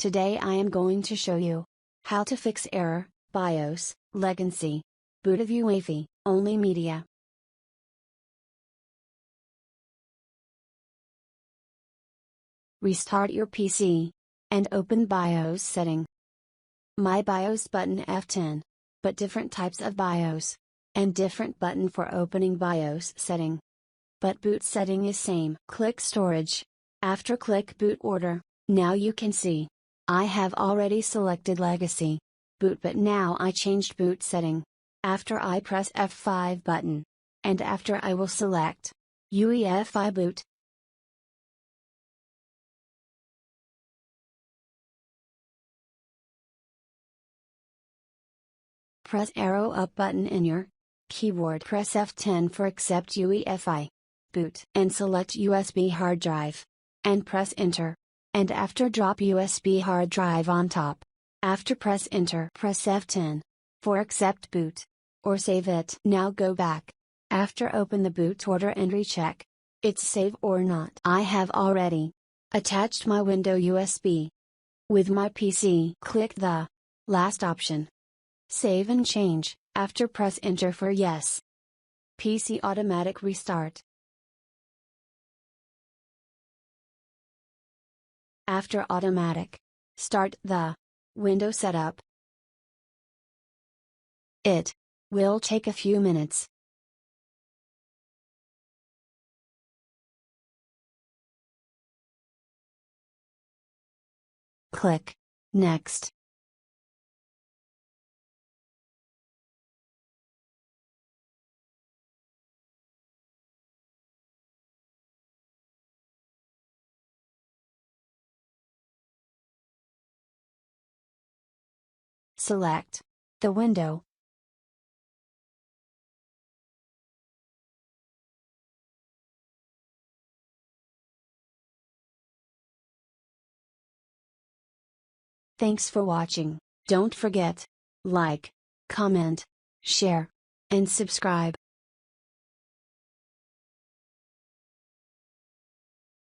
Today I am going to show you how to fix error, BIOS, Legancy, boot of Uefi, only media. Restart your PC and open BIOS setting. My BIOS button F10, but different types of BIOS, and different button for opening BIOS setting. But boot setting is same. Click storage. After click boot order. Now you can see I have already selected legacy boot, but now I changed boot setting. After I press F5 button, and after I will select Uefi boot. Press arrow up button in your keyboard. Press F10 for accept Uefi boot and select USB hard drive. And press enter. And after drop USB hard drive on top. After press enter. Press F10 for accept boot or save it. Now go back. After open the boot order and recheck it's save or not. I have already attached my window USB with my PC. Click the last option. Save and change. After press enter for yes. PC automatic restart. After automatic, start the window setup. It will take a few minutes. Click next. Select the window. Thanks for watching. Don't forget, like, comment, share, and subscribe.